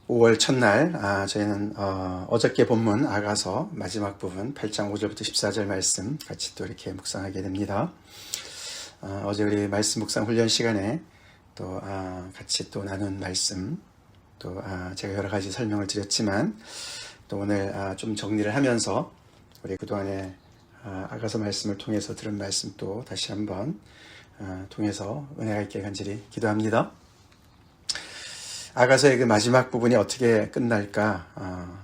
5월 첫날 저희는 어저께 본문 아가서 마지막 부분 8장 5절부터 14절 말씀 같이 또 이렇게 묵상하게 됩니다. 어제 우리 말씀 묵상 훈련 시간에 또 같이 또 나눈 말씀 또 제가 여러 가지 설명을 드렸지만 또 오늘 좀 정리를 하면서 우리 그동안에 아가서 말씀을 통해서 들은 말씀 또 다시 한번 통해서 은혜가 있게 간절히 기도합니다. 아가서의 그 마지막 부분이 어떻게 끝날까?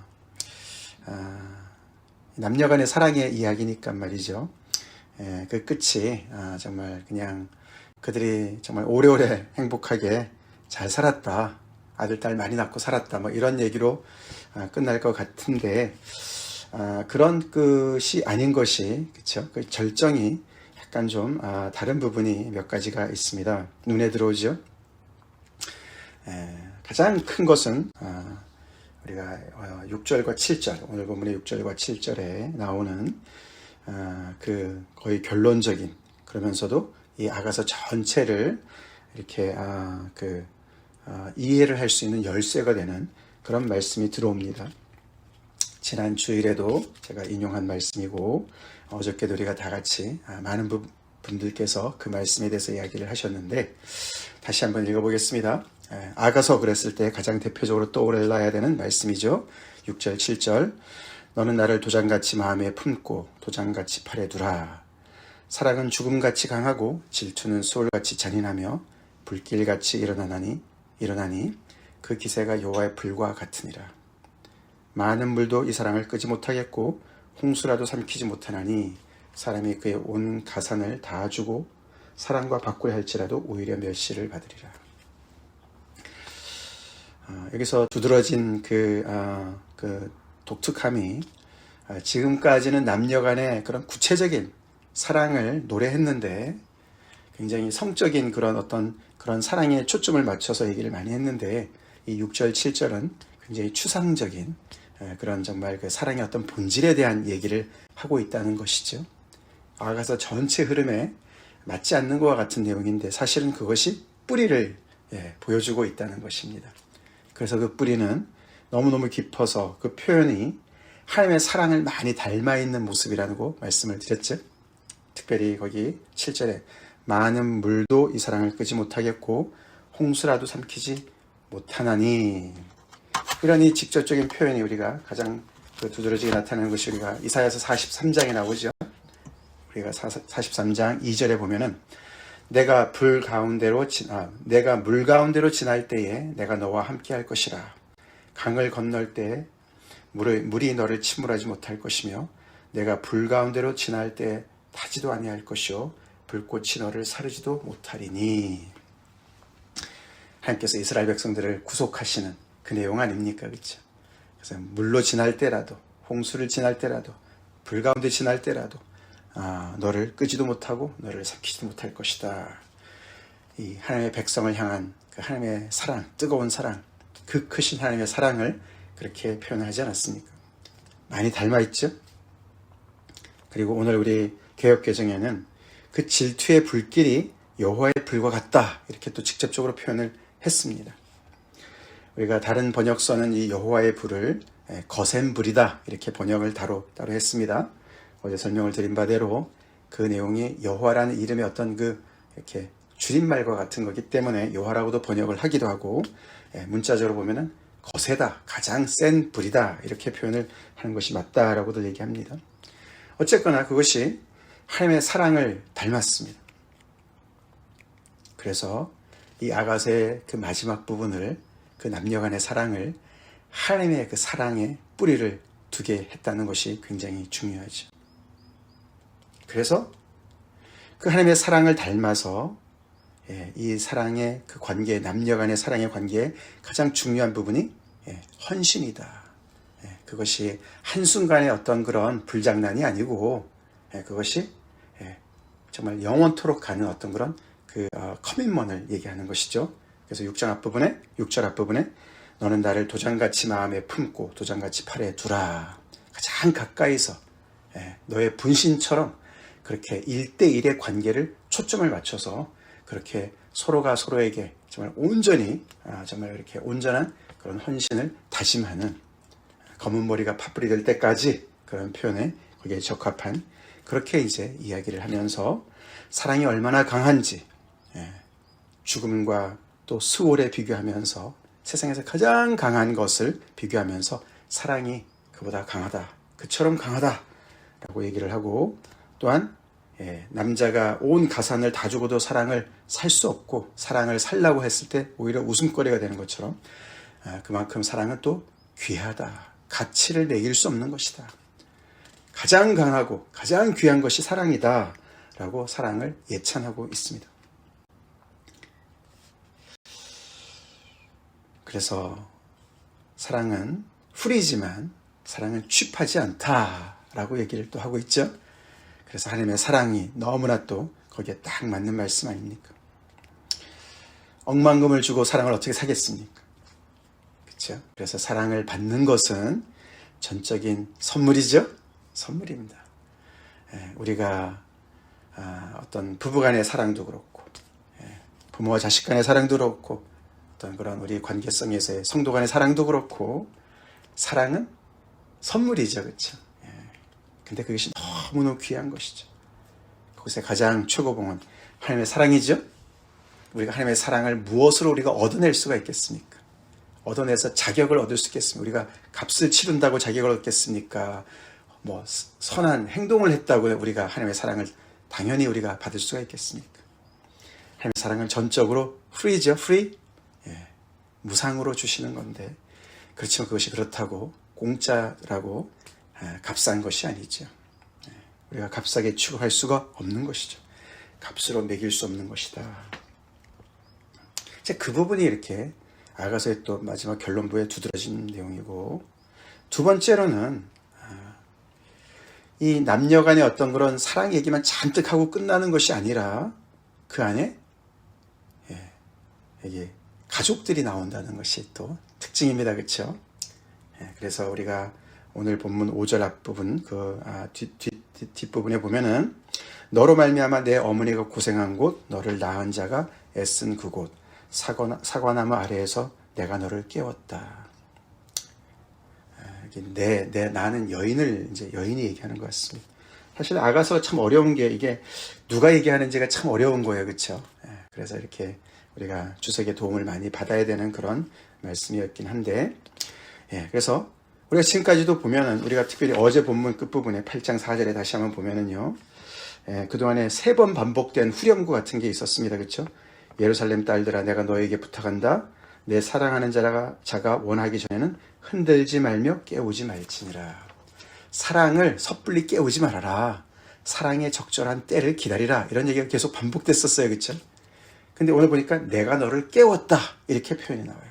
남녀간의 사랑의 이야기니까 말이죠. 그 끝이 정말 그냥 그들이 정말 오래오래 행복하게 잘 살았다. 아들, 딸 많이 낳고 살았다. 뭐 이런 얘기로 끝날 것 같은데 그런 것이 아닌 것이 그렇죠? 그 절정이 약간 좀 다른 부분이 몇 가지가 있습니다. 눈에 들어오죠. 가장 큰 것은 우리가 6절과 7절 오늘 본문의 6절과 7절에 나오는 그 거의 결론적인 그러면서도 이 아가서 전체를 이렇게 이해를 할 수 있는 열쇠가 되는 그런 말씀이 들어옵니다. 지난 주일에도 제가 인용한 말씀이고 어저께도 우리가 다 같이 많은 분들께서 그 말씀에 대해서 이야기를 하셨는데 다시 한번 읽어보겠습니다. 아가서 그랬을 때 가장 대표적으로 떠올라야 되는 말씀이죠. 6절 7절 너는 나를 도장같이 마음에 품고 도장같이 팔에 두라. 사랑은 죽음같이 강하고 질투는 수월같이 잔인하며 불길같이 일어나니 그 기세가 여호와의 불과 같으니라. 많은 물도 이 사랑을 끄지 못하겠고 홍수라도 삼키지 못하나니 사람이 그의 온 가산을 다 주고 사랑과 바꾸려 할지라도 오히려 멸시를 받으리라. 여기서 두드러진 그 독특함이 지금까지는 남녀간의 그런 구체적인 사랑을 노래했는데 굉장히 성적인 그런 사랑에 초점을 맞춰서 얘기를 많이 했는데 이 6절 7절은 굉장히 추상적인 그런 정말 그 사랑의 어떤 본질에 대한 얘기를 하고 있다는 것이죠. 아가서 전체 흐름에 맞지 않는 것과 같은 내용인데 사실은 그것이 뿌리를 보여주고 있다는 것입니다. 그래서 그 뿌리는 너무너무 깊어서 그 표현이 하나님의 사랑을 많이 닮아 있는 모습이라고 말씀을 드렸죠. 특별히 거기 7절에 많은 물도 이 사랑을 끄지 못하겠고 홍수라도 삼키지 못하나니 이런 이 직접적인 표현이 우리가 가장 두드러지게 나타나는 것이 우리가 이사야서 43장에 나오죠. 우리가 43장 2절에 보면은 내가 물 가운데로 지날 때에 내가 너와 함께 할 것이라. 강을 건널 때에 물이 너를 침몰하지 못할 것이며 내가 불 가운데로 지날 때에 타지도 아니할 것이요 불꽃이 너를 사르지도 못하리니. 하나님께서 이스라엘 백성들을 구속하시는 그 내용 아닙니까? 그렇죠? 그래서 물로 지날 때라도 홍수를 지날 때라도 불 가운데 지날 때라도 너를 끄지도 못하고 너를 삼키지도 못할 것이다. 이 하나님의 백성을 향한 그 하나님의 사랑, 뜨거운 사랑, 그 크신 하나님의 사랑을 그렇게 표현하지 않았습니까? 많이 닮아있죠? 그리고 오늘 우리 개역개정에는 그 질투의 불길이 여호와의 불과 같다 이렇게 또 직접적으로 표현을 했습니다. 우리가 다른 번역서는 이 여호와의 불을 거센 불이다 이렇게 번역을 따로 했습니다. 어제 설명을 드린 바대로 그 내용이 여호와라는 이름의 어떤 이렇게 줄임말과 같은 거기 때문에 여호와라고도 번역을 하기도 하고 문자적으로 보면은 거세다, 가장 센 불이다 이렇게 표현을 하는 것이 맞다라고도 얘기합니다. 어쨌거나 그것이 하나님의 사랑을 닮았습니다. 그래서 이 아가서의 그 마지막 부분을 그 남녀간의 사랑을 하나님의 그 사랑의 뿌리를 두게 했다는 것이 굉장히 중요하죠. 그래서 그 하나님의 사랑을 닮아서 이 사랑의 그 관계, 남녀간의 사랑의 관계의 가장 중요한 부분이 헌신이다. 그것이 한순간의 어떤 그런 불장난이 아니고 그것이 정말 영원토록 가는 어떤 그런 커밋먼을 얘기하는 것이죠. 그래서 6절 앞부분에 너는 나를 도장같이 마음에 품고 도장같이 팔에 두라. 가장 가까이서 너의 분신처럼 그렇게 1대1의 관계를 초점을 맞춰서 그렇게 서로가 서로에게 정말 온전히 정말 이렇게 온전한 그런 헌신을 다짐하는, 검은 머리가 팥불이 될 때까지 그런 표현에 거기에 적합한, 그렇게 이제 이야기를 하면서 사랑이 얼마나 강한지, 죽음과 또 수월에 비교하면서 세상에서 가장 강한 것을 비교하면서 사랑이 그보다 강하다, 그처럼 강하다라고 얘기를 하고, 또한 남자가 온 가산을 다 주고도 사랑을 살 수 없고 사랑을 살라고 했을 때 오히려 웃음거리가 되는 것처럼, 그만큼 사랑은 또 귀하다, 가치를 매길 수 없는 것이다, 가장 강하고 가장 귀한 것이 사랑이다 라고 사랑을 예찬하고 있습니다. 그래서 사랑은 풀이지만 사랑은 취하지 않다라고 얘기를 또 하고 있죠. 그래서 하나님의 사랑이 너무나 또 거기에 딱 맞는 말씀 아닙니까? 억만금을 주고 사랑을 어떻게 사겠습니까? 그렇죠? 그래서 사랑을 받는 것은 전적인 선물이죠. 선물입니다. 우리가 어떤 부부간의 사랑도 그렇고, 부모와 자식 간의 사랑도 그렇고, 어떤 그런 우리 관계성에서의 성도 간의 사랑도 그렇고, 사랑은 선물이죠. 그렇죠? 근데 그것이 너무너무 귀한 것이죠. 그것의 가장 최고봉은 하나님의 사랑이죠. 우리가 하나님의 사랑을 무엇으로 우리가 얻어낼 수가 있겠습니까? 얻어내서 자격을 얻을 수 있겠습니까? 우리가 값을 치른다고 자격을 얻겠습니까? 뭐 선한 행동을 했다고 우리가 하나님의 사랑을 당연히 우리가 받을 수가 있겠습니까? 하나님의 사랑은 전적으로 프리죠. 프리. 무상으로 주시는 건데, 그렇지만 그것이 그렇다고 공짜라고 값싼 것이 아니죠. 우리가 값싸게 취급할 수가 없는 것이죠. 값으로 매길 수 없는 것이다. 이제 그 부분이 이렇게 아가서의 또 마지막 결론부에 두드러진 내용이고, 두 번째로는 이 남녀 간의 어떤 그런 사랑 얘기만 잔뜩 하고 끝나는 것이 아니라 그 안에 여기 가족들이 나온다는 것이 또 특징입니다. 그렇죠? 그래서 우리가 오늘 본문 5절 앞부분 뒷부분에 보면은, 너로 말미암아 내 어머니가 고생한 곳, 너를 낳은 자가 애쓴 그곳, 사과나무 아래에서 내가 너를 깨웠다. 나는 여인을, 이제 여인이 얘기하는 것 같습니다. 사실 아가서 참 어려운 게, 이게 누가 얘기하는지가 참 어려운 거예요. 그렇죠? 그래서 이렇게 우리가 주석의 도움을 많이 받아야 되는 그런 말씀이었긴 한데, 그래서 우리가 지금까지도 보면은, 우리가 특별히 어제 본문 끝부분에 8장 4절에 다시 한번 보면은요, 그동안에 3번 반복된 후렴구 같은 게 있었습니다. 그렇죠? 예루살렘 딸들아, 내가 너에게 부탁한다. 내 사랑하는 자가 원하기 전에는 흔들지 말며 깨우지 말지니라. 사랑을 섣불리 깨우지 말아라. 사랑의 적절한 때를 기다리라. 이런 얘기가 계속 반복됐었어요. 그렇죠? 근데 오늘 보니까 내가 너를 깨웠다. 이렇게 표현이 나와요.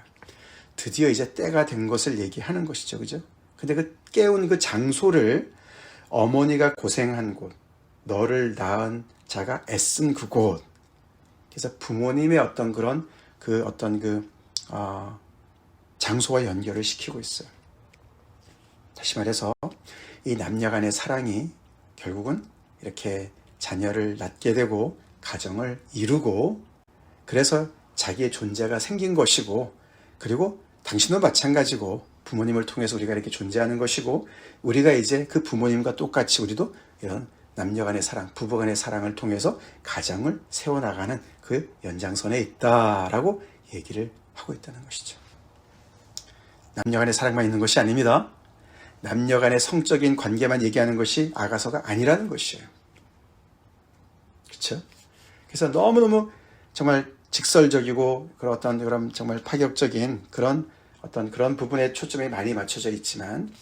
드디어 이제 때가 된 것을 얘기하는 것이죠. 그죠? 근데 그 깨운 그 장소를 어머니가 고생한 곳, 너를 낳은 자가 애쓴 그곳. 그래서 부모님의 어떤 그런 장소와 연결을 시키고 있어요. 다시 말해서 이 남녀 간의 사랑이 결국은 이렇게 자녀를 낳게 되고 가정을 이루고, 그래서 자기의 존재가 생긴 것이고, 그리고 당신도 마찬가지고 부모님을 통해서 우리가 이렇게 존재하는 것이고, 우리가 이제 그 부모님과 똑같이 우리도 이런 남녀 간의 사랑, 부부 간의 사랑을 통해서 가정을 세워나가는 그 연장선에 있다라고 얘기를 하고 있다는 것이죠. 남녀 간의 사랑만 있는 것이 아닙니다. 남녀 간의 성적인 관계만 얘기하는 것이 아가서가 아니라는 것이에요. 그렇죠? 그래서 너무너무 정말 직설적이고 그런 정말 파격적인 그런 부분에 초점이 많이 맞춰져 있지만,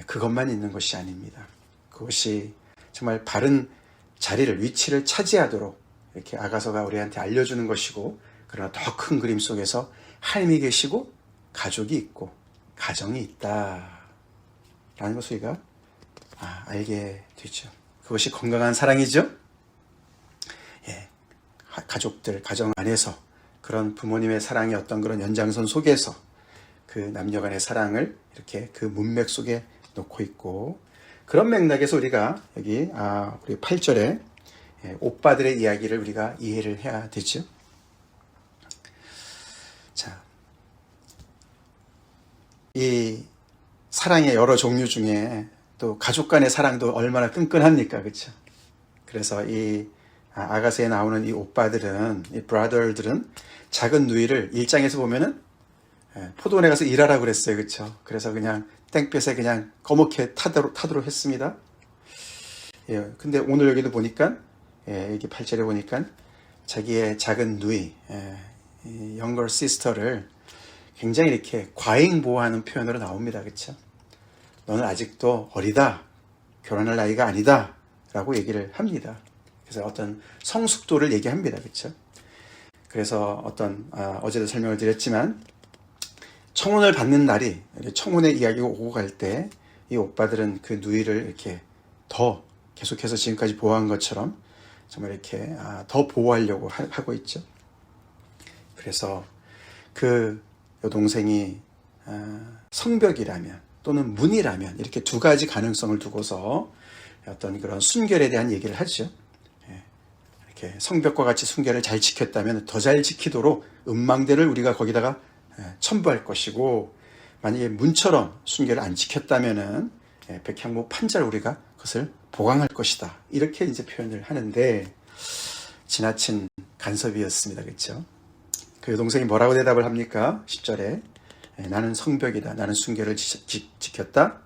그것만 있는 것이 아닙니다. 그것이 정말 바른 자리를, 위치를 차지하도록 이렇게 아가서가 우리한테 알려주는 것이고, 그러나 더 큰 그림 속에서 하나님이 계시고 가족이 있고 가정이 있다라는 것을 우리가 알게 되죠. 그것이 건강한 사랑이죠. 가족들, 가정 안에서 그런 부모님의 사랑의 어떤 그런 연장선 속에서 그 남녀 간의 사랑을 이렇게 그 문맥 속에 놓고 있고, 그런 맥락에서 우리가 여기 우리 8절에 오빠들의 이야기를 우리가 이해를 해야 되죠. 자, 이 사랑의 여러 종류 중에 또 가족 간의 사랑도 얼마나 끈끈합니까? 그렇죠? 그래서 이 아가서에 나오는 이 오빠들은, 이 브라더들은 작은 누이를 일장에서 보면은 포도원에 가서 일하라고 그랬어요. 그렇죠? 그래서 그냥 땡볕에 그냥 거목해 타도록 했습니다. 예, 근데 오늘 여기도 보니까, 여기 8절에 보니까 자기의 작은 누이, 이 younger sister를 굉장히 이렇게 과잉보호하는 표현으로 나옵니다. 그렇죠? 너는 아직도 어리다. 결혼할 나이가 아니다. 라고 얘기를 합니다. 그래서 어떤 성숙도를 얘기합니다. 그렇죠? 그래서 어제도 설명을 드렸지만, 청혼을 받는 날이, 청혼의 이야기가 오고 갈 때, 이 오빠들은 그 누이를 이렇게 더 계속해서 지금까지 보호한 것처럼 정말 이렇게 더 보호하려고 하고 있죠. 그래서 그 여동생이 성벽이라면 또는 문이라면 이렇게 두 가지 가능성을 두고서 어떤 그런 순결에 대한 얘기를 하죠. 이렇게 성벽과 같이 순결을 잘 지켰다면 더 잘 지키도록 음망대를 우리가 거기다가 첨부할 것이고, 만약에 문처럼 순결을 안 지켰다면은 백향목 판자를 우리가 그것을 보강할 것이다. 이렇게 이제 표현을 하는데 지나친 간섭이었습니다. 그렇죠? 그 여동생이 뭐라고 대답을 합니까? 10절에 나는 성벽이다. 나는 순결을 지켰다.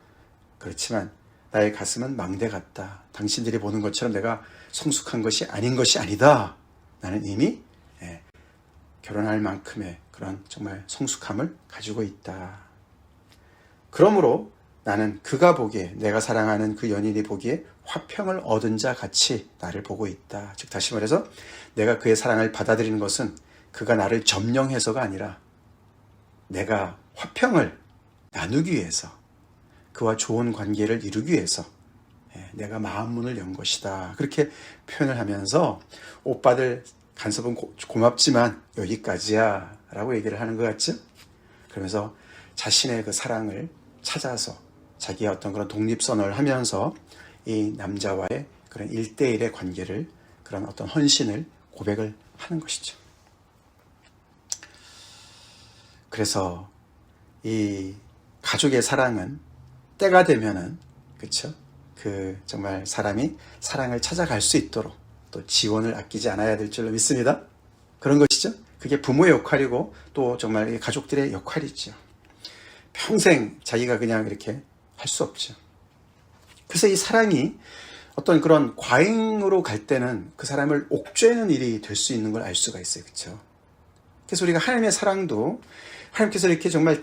그렇지만 나의 가슴은 망대 같다. 당신들이 보는 것처럼 내가 성숙한 것이 아닌 것이 아니다. 나는 이미 결혼할 만큼의 그런 정말 성숙함을 가지고 있다. 그러므로 나는 그가 보기에, 내가 사랑하는 그 연인이 보기에 화평을 얻은 자 같이 나를 보고 있다. 즉 다시 말해서 내가 그의 사랑을 받아들이는 것은 그가 나를 점령해서가 아니라 내가 화평을 나누기 위해서, 그와 좋은 관계를 이루기 위해서 내가 마음문을 연 것이다. 그렇게 표현을 하면서 오빠들 간섭은 고맙지만 여기까지야 라고 얘기를 하는 것 같죠? 그러면서 자신의 그 사랑을 찾아서 자기의 어떤 그런 독립선언을 하면서 이 남자와의 그런 1대1의 관계를, 그런 어떤 헌신을 고백을 하는 것이죠. 그래서 이 가족의 사랑은 때가 되면은, 그쵸? 그 정말 사람이 사랑을 찾아갈 수 있도록 또 지원을 아끼지 않아야 될 줄로 믿습니다. 그런 것이죠. 그게 부모의 역할이고 또 정말 가족들의 역할이죠. 평생 자기가 그냥 이렇게 할 수 없죠. 그래서 이 사랑이 어떤 그런 과잉으로 갈 때는 그 사람을 옥죄는 일이 될 수 있는 걸 알 수가 있어요. 그렇죠? 그래서 우리가 하나님의 사랑도, 하나님께서 이렇게 정말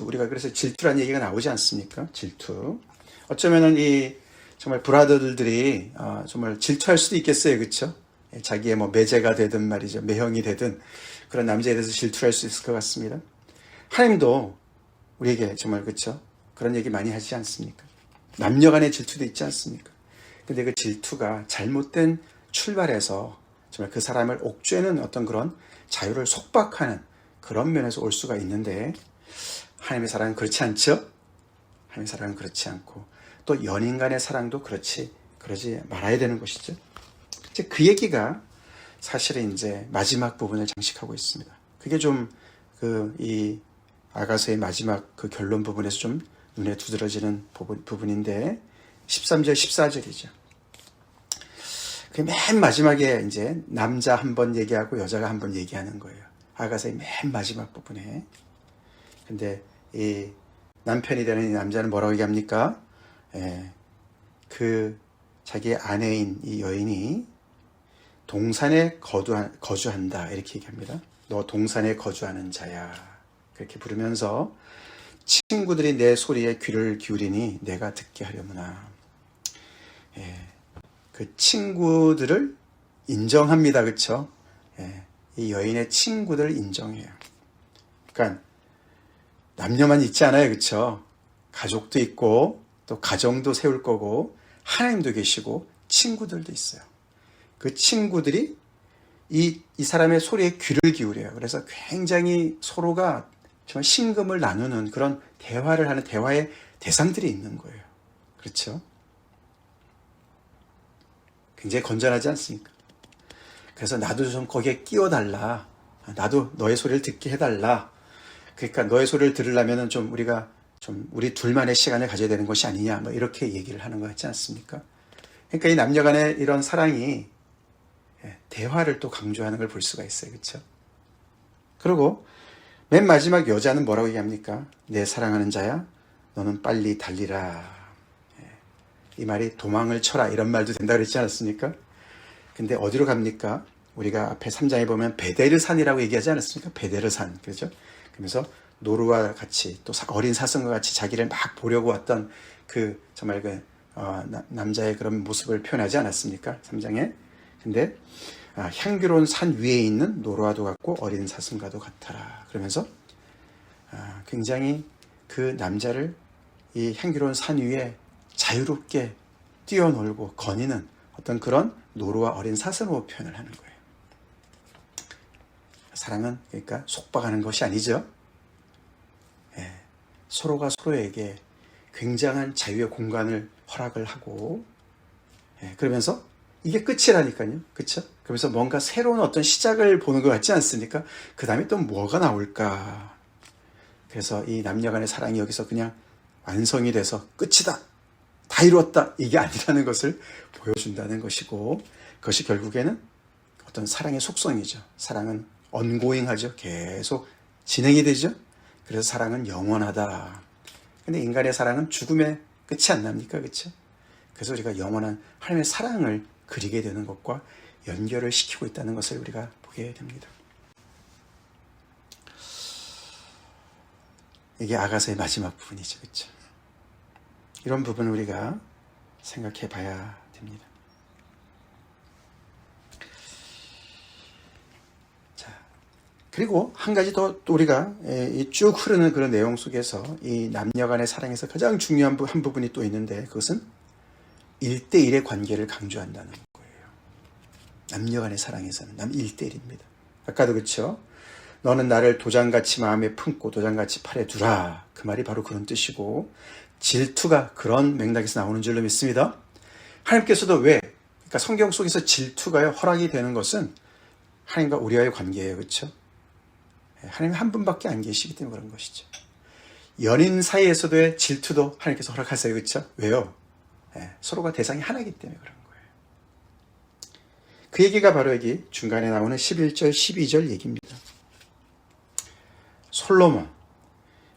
우리가 그래서 질투라는 얘기가 나오지 않습니까? 질투. 어쩌면은 이 정말 브라더들이 정말 질투할 수도 있겠어요. 그렇죠? 자기의 뭐 매제가 되든 말이죠. 매형이 되든 그런 남자에 대해서 질투할 수 있을 것 같습니다. 하나님도 우리에게 정말, 그렇죠? 그런 얘기 많이 하지 않습니까? 남녀 간의 질투도 있지 않습니까? 근데 그 질투가 잘못된 출발에서 정말 그 사람을 옥죄는 어떤 그런 자유를 속박하는 그런 면에서 올 수가 있는데, 하나님의 사랑은 그렇지 않죠? 하나님의 사랑은 그렇지 않고, 또 연인 간의 사랑도 그러지 말아야 되는 것이죠. 이제 그 얘기가 사실은 이제 마지막 부분을 장식하고 있습니다. 그게 좀 이 아가서의 마지막 그 결론 부분에서 좀 눈에 두드러지는 부분인데 13절, 14절이죠. 그 맨 마지막에 이제 남자 한 번 얘기하고 여자가 한 번 얘기하는 거예요. 아가서의 맨 마지막 부분에. 근데 이 남편이 되는 이 남자는 뭐라고 얘기합니까? 그 자기의 아내인 이 여인이 동산에 거주한다 이렇게 얘기합니다. 너 동산에 거주하는 자야. 그렇게 부르면서 친구들이 내 소리에 귀를 기울이니 내가 듣게 하려무나. 그 친구들을 인정합니다. 그렇죠? 이 여인의 친구들을 인정해요. 그러니까 남녀만 있지 않아요. 그렇죠? 가족도 있고 또 가정도 세울 거고 하나님도 계시고 친구들도 있어요. 그 친구들이 이 사람의 소리에 귀를 기울여요. 그래서 굉장히 서로가 정말 심금을 나누는 그런 대화를 하는 대화의 대상들이 있는 거예요. 그렇죠? 굉장히 건전하지 않습니까? 그래서 나도 좀 거기에 끼워달라. 나도 너의 소리를 듣게 해달라. 그러니까 너의 소리를 들으려면 좀 우리가 좀 우리 둘만의 시간을 가져야 되는 것이 아니냐, 뭐 이렇게 얘기를 하는 것 같지 않습니까? 그러니까 이 남녀 간의 이런 사랑이 대화를 또 강조하는 걸 볼 수가 있어요. 그렇죠? 그리고 맨 마지막 여자는 뭐라고 얘기합니까? 내 사랑하는 자야, 너는 빨리 달리라. 이 말이 도망을 쳐라 이런 말도 된다 그랬지 않았습니까? 근데 어디로 갑니까? 우리가 앞에 3장에 보면 베데르산이라고 얘기하지 않았습니까? 베데르산. 그렇죠? 그러면서 노루와 같이 또 어린 사슴과 같이 자기를 막 보려고 왔던 그 정말 남자의 그런 모습을 표현하지 않았습니까? 3장에. 근데 향기로운 산 위에 있는 노루와도 같고 어린 사슴과도 같아라. 그러면서 굉장히 그 남자를 이 향기로운 산 위에 자유롭게 뛰어놀고 거니는 어떤 그런 노루와 어린 사슴으로 표현을 하는 거예요. 사랑은 그러니까 속박하는 것이 아니죠. 서로가 서로에게 굉장한 자유의 공간을 허락을 하고, 그러면서 이게 끝이라니까요. 그렇죠? 그러면서 뭔가 새로운 어떤 시작을 보는 것 같지 않습니까? 그 다음에 또 뭐가 나올까? 그래서 이 남녀 간의 사랑이 여기서 그냥 완성이 돼서 끝이다, 다 이루었다, 이게 아니라는 것을 보여준다는 것이고, 그것이 결국에는 어떤 사랑의 속성이죠. 사랑은 ongoing하죠. 계속 진행이 되죠. 그래서 사랑은 영원하다. 근데 인간의 사랑은 죽음의 끝이 안 납니까? 그렇죠? 그래서 우리가 영원한 하나님의 사랑을 그리게 되는 것과 연결을 시키고 있다는 것을 우리가 보게 됩니다. 이게 아가서의 마지막 부분이죠. 그렇죠? 이런 부분을 우리가 생각해 봐야 됩니다. 자, 그리고 한 가지 더 우리가 쭉 흐르는 그런 내용 속에서 이 남녀 간의 사랑에서 가장 중요한 한 부분이 또 있는데, 그것은 1대1의 관계를 강조한다는 거예요. 남녀 간의 사랑에서는 1대1입니다. 아까도 그렇죠? 너는 나를 도장같이 마음에 품고 도장같이 팔에 두라. 그 말이 바로 그런 뜻이고, 질투가 그런 맥락에서 나오는 줄로 믿습니다. 하나님께서도 그러니까 성경 속에서 질투가 허락이 되는 것은 하나님과 우리와의 관계예요. 그렇죠? 하나님 한 분밖에 안 계시기 때문에 그런 것이죠. 연인 사이에서도의 질투도 하나님께서 허락하세요. 그렇죠? 왜요? 서로가 대상이 하나이기 때문에 그런 거예요. 그 얘기가 바로 여기 중간에 나오는 11절, 12절 얘기입니다. 솔로몬.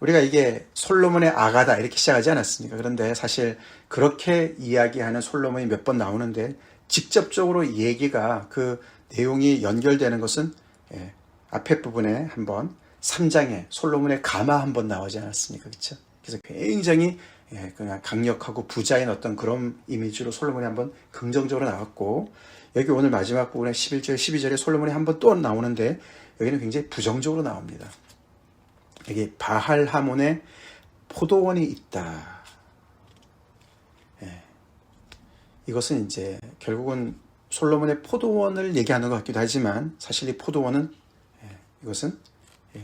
우리가 이게 솔로몬의 아가다 이렇게 시작하지 않았습니까? 그런데 사실 그렇게 이야기하는 솔로몬이 몇 번 나오는데, 직접적으로 얘기가 그 내용이 연결되는 것은 앞에 부분에 한번 3장에 솔로몬의 가마 한번 나오지 않았습니까? 그렇죠? 그래서 굉장히 그냥 강력하고 부자인 어떤 그런 이미지로 솔로몬이 한번 긍정적으로 나왔고, 여기 오늘 마지막 부분에 11절, 12절에 솔로몬이 한번 또 나오는데 여기는 굉장히 부정적으로 나옵니다. 여기 바할하몬에 포도원이 있다. 이것은 이제 결국은 솔로몬의 포도원을 얘기하는 것 같기도 하지만, 사실 이 포도원은 이것은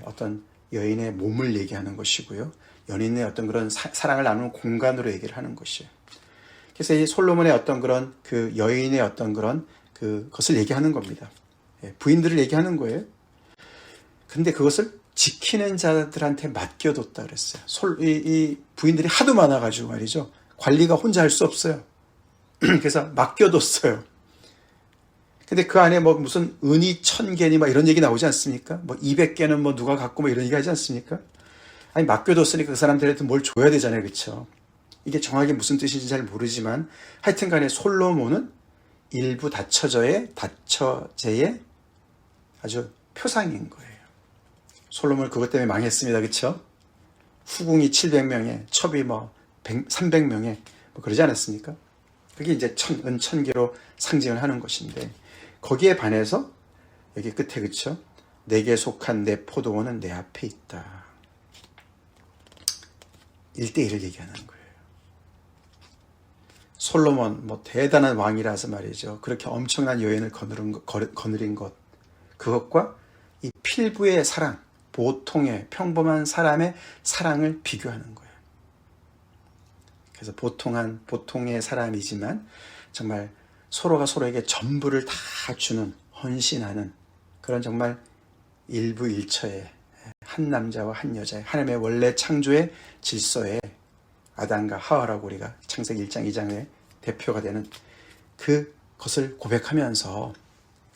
어떤 여인의 몸을 얘기하는 것이고요. 연인의 어떤 그런 사랑을 나누는 공간으로 얘기를 하는 것이에요. 그래서 이 솔로몬의 어떤 그런 그 여인의 어떤 그런 그것을 얘기하는 겁니다. 부인들을 얘기하는 거예요. 근데 그것을 지키는 자들한테 맡겨뒀다 그랬어요. 이 부인들이 하도 많아가지고 말이죠. 관리가 혼자 할 수 없어요. 그래서 맡겨뒀어요. 근데 그 안에 뭐 무슨 은이 1000개니 막 이런 얘기 나오지 않습니까? 뭐 200개는 뭐 누가 갖고 뭐 이런 얘기 하지 않습니까? 아니, 맡겨뒀으니까 그 사람들한테 뭘 줘야 되잖아요. 그렇죠? 이게 정확히 무슨 뜻인지 잘 모르지만, 하여튼 간에 솔로몬은 일부 다처제의 아주 표상인 거예요. 솔로몬 그것 때문에 망했습니다. 그렇죠? 후궁이 700명에 첩이 뭐 300명에 뭐 그러지 않았습니까? 그게 이제 은 1000개로 상징을 하는 것인데, 거기에 반해서 여기 끝에 그렇죠? 내게 속한 내 포도원은 내 앞에 있다. 1대1을 얘기하는 거예요. 솔로몬 뭐 대단한 왕이라서 말이죠. 그렇게 엄청난 여인을 거느린 것, 그것과 이 필부의 사랑, 보통의 평범한 사람의 사랑을 비교하는 거예요. 그래서 보통의 사람이지만 정말 서로가 서로에게 전부를 다 주는, 헌신하는 그런 정말 일부일처의 한 남자와 한 여자의 하나님의 원래 창조의 질서에 아담과 하와라고 우리가 창세기 1장 2장의 대표가 되는 그것을 고백하면서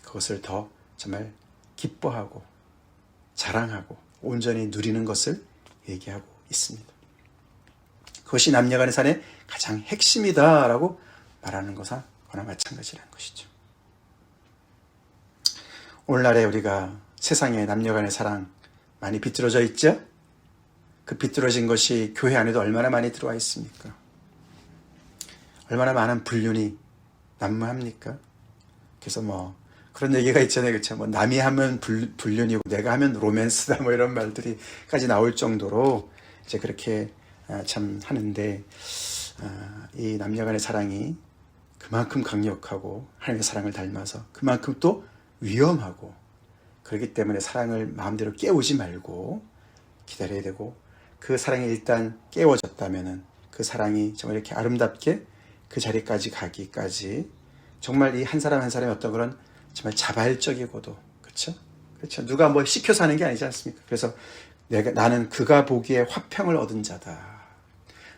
그것을 더 정말 기뻐하고 자랑하고 온전히 누리는 것을 얘기하고 있습니다. 그것이 남녀간의 사랑의 가장 핵심이다라고 말하는 것과 마찬가지라는 것이죠. 오늘날에 우리가 세상에 남녀간의 사랑 많이 비뚤어져 있죠? 그 비뚤어진 것이 교회 안에도 얼마나 많이 들어와 있습니까? 얼마나 많은 불륜이 난무합니까? 그래서 그런 얘기가 있잖아요. 그렇죠? 남이 하면 불륜이고 내가 하면 로맨스다 이런 말들이까지 나올 정도로 이제 그렇게 참 하는데 이 남녀간의 사랑이 그만큼 강력하고 하나님의 사랑을 닮아서 그만큼 또 위험하고 그렇기 때문에 사랑을 마음대로 깨우지 말고 기다려야 되고 그 사랑이 일단 깨워졌다면은 그 사랑이 정말 이렇게 아름답게 그 자리까지 가기까지 정말 이 한 사람 한 사람의 어떤 그런 정말 자발적이고도 그렇죠? 누가 시켜서 하는 게 아니지 않습니까? 그래서 나는 그가 보기에 화평을 얻은 자다.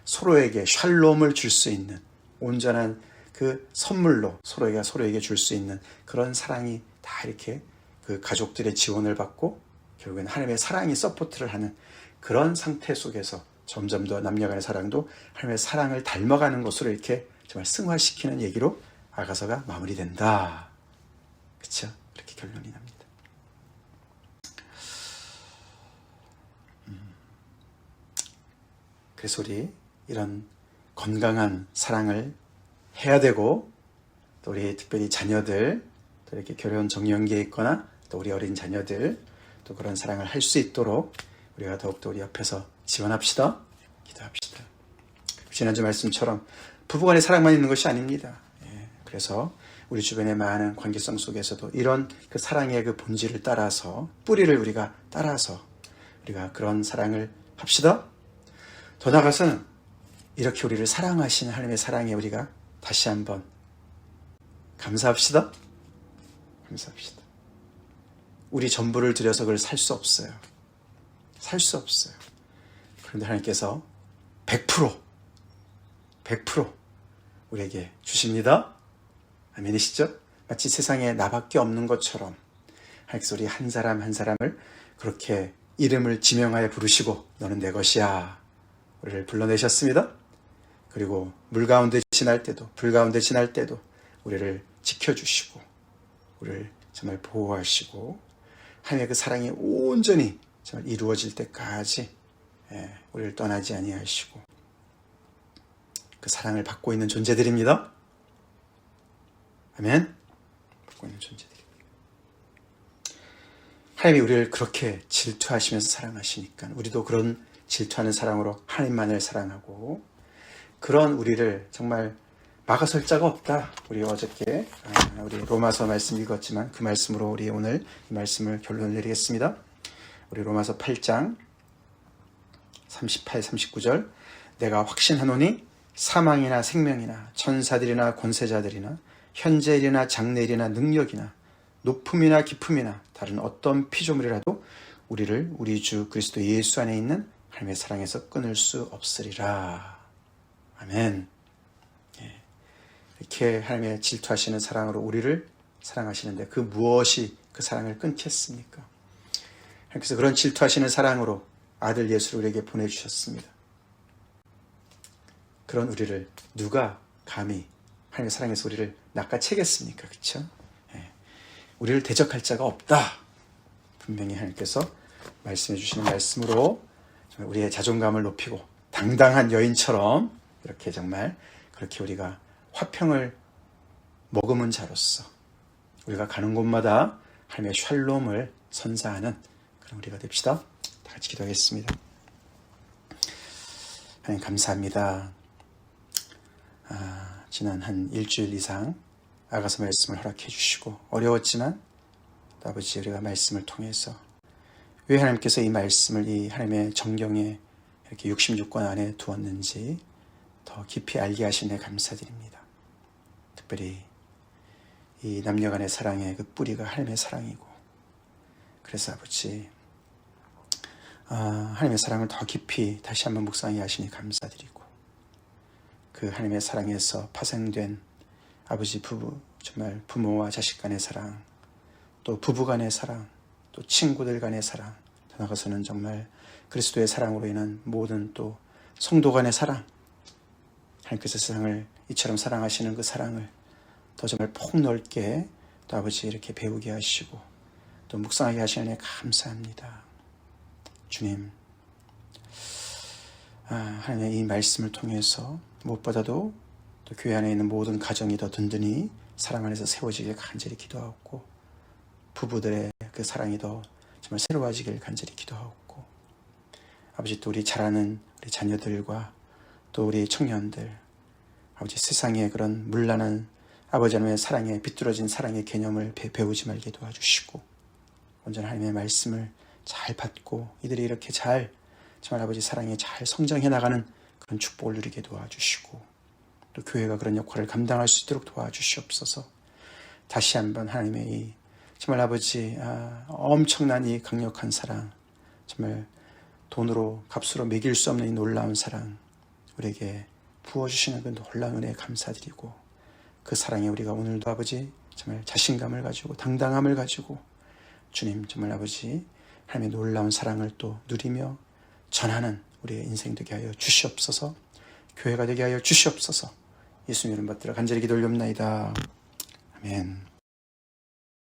서로에게 샬롬을 줄 수 있는 온전한 그 선물로 서로에게 줄 수 있는 그런 사랑이 다 이렇게 그 가족들의 지원을 받고 결국에는 하나님의 사랑이 서포트를 하는 그런 상태 속에서 점점 더 남녀간의 사랑도 하나님의 사랑을 닮아가는 것으로 이렇게 정말 승화시키는 얘기로 아가서가 마무리된다. 그렇죠? 그렇게 결론이 납니다. 그래서 우리 이런 건강한 사랑을 해야 되고 또 우리 특별히 자녀들 또 이렇게 결혼 정년기에 있거나 또 우리 어린 자녀들 또 그런 사랑을 할 수 있도록 우리가 더욱더 우리 옆에서 지원합시다. 기도합시다. 지난주 말씀처럼 부부간의 사랑만 있는 것이 아닙니다. 그래서 우리 주변의 많은 관계성 속에서도 이런 그 사랑의 그 본질을 따라서 뿌리를 우리가 따라서 우리가 그런 사랑을 합시다. 더 나아가서는 이렇게 우리를 사랑하시는 하나님의 사랑에 우리가 다시 한번 감사합시다. 감사합시다. 우리 전부를 들여서 그걸 살 수 없어요. 살 수 없어요. 그런데 하나님께서 100% 우리에게 주십니다. 아멘이시죠? 마치 세상에 나밖에 없는 것처럼 하나님께서 우리 한 사람 한 사람을 그렇게 이름을 지명하여 부르시고 너는 내 것이야 우리를 불러내셨습니다. 그리고 물 가운데 지날 때도 불 가운데 지날 때도 우리를 지켜주시고 우리를 정말 보호하시고 하나님의 그 사랑이 온전히 정말 이루어질 때까지 우리를 떠나지 아니하시고 그 사랑을 받고 있는 존재들입니다. 아멘. 받고 있는 존재들입니다. 하나님이 우리를 그렇게 질투하시면서 사랑하시니까 우리도 그런 질투하는 사랑으로 하나님만을 사랑하고 그런 우리를 정말 막아설 자가 없다. 우리 어저께 우리 로마서 말씀 읽었지만 그 말씀으로 우리 오늘 이 말씀을 결론 내리겠습니다. 우리 로마서 8장 38, 39절 내가 확신하노니 사망이나 생명이나 천사들이나 권세자들이나 현재일이나 장래일이나 능력이나 높음이나 깊음이나 다른 어떤 피조물이라도 우리를 우리 주 그리스도 예수 안에 있는 하나님의 사랑에서 끊을 수 없으리라. 아멘. 이렇게 하나님의 질투하시는 사랑으로 우리를 사랑하시는데 그 무엇이 그 사랑을 끊겠습니까? 하나님께서 그런 질투하시는 사랑으로 아들 예수를 우리에게 보내주셨습니다. 그런 우리를 누가 감히 하나님의 사랑에서 우리를 낚아채겠습니까? 그렇죠? 우리를 대적할 자가 없다. 분명히 하나님께서 말씀해 주시는 말씀으로 우리의 자존감을 높이고 당당한 여인처럼 이렇게 정말 그렇게 우리가 화평을 머금은 자로서 우리가 가는 곳마다 하나님의 샬롬을 선사하는 그런 우리가 됩시다. 다 같이 기도하겠습니다. 하나님 감사합니다. 지난 한 일주일 이상 아가서 말씀을 허락해 주시고 어려웠지만 아버지 우리가 말씀을 통해서 왜 하나님께서 이 말씀을 이 하나님의 정경에 이렇게 66권 안에 두었는지 더 깊이 알게 하시네 감사드립니다. 특별히 이 남녀간의 사랑의 그 뿌리가 하나님의 사랑이고 그래서 아버지 하나님의 사랑을 더 깊이 다시 한번 묵상하게 하시니 감사드리고, 그 하나님의 사랑에서 파생된 아버지 부부, 정말 부모와 자식 간의 사랑, 또 부부 간의 사랑, 또 친구들 간의 사랑, 더 나아가서는 정말 그리스도의 사랑으로 인한 모든 또 성도 간의 사랑, 하나님께서 세상을 이처럼 사랑하시는 그 사랑을 더 정말 폭넓게 또 아버지 이렇게 배우게 하시고 또 묵상하게 하시는 애 감사합니다. 주님, 하나님의 이 말씀을 통해서 무엇보다도 또 교회 안에 있는 모든 가정이 더 든든히 사랑 안에서 세워지길 간절히 기도하고, 부부들의 그 사랑이 더 정말 새로워지길 간절히 기도하고, 아버지 또 우리 자라는 우리 자녀들과 또 우리 청년들, 아버지 세상의 그런 문란한 아버지 하나님의 사랑에 비뚤어진 사랑의 개념을 배우지 말게 도와주시고, 온전한 하나님의 말씀을 잘 받고 이들이 이렇게 잘 정말 아버지 사랑에 잘 성장해 나가는 그런 축복을 누리게 도와주시고, 또 교회가 그런 역할을 감당할 수 있도록 도와주시옵소서. 다시 한번 하나님의 이 정말 아버지 엄청난 이 강력한 사랑, 정말 돈으로 값으로 매길 수 없는 이 놀라운 사랑 우리에게 부어주시는 그 놀라운 은혜에 감사드리고, 그 사랑에 우리가 오늘도 아버지 정말 자신감을 가지고 당당함을 가지고 주님 정말 아버지 하나님의 놀라운 사랑을 또 누리며 전하는 우리의 인생 되게 하여 주시옵소서. 교회가 되게 하여 주시옵소서. 예수님 이름 받들어 간절히 기도 올려옵나이다. 아멘.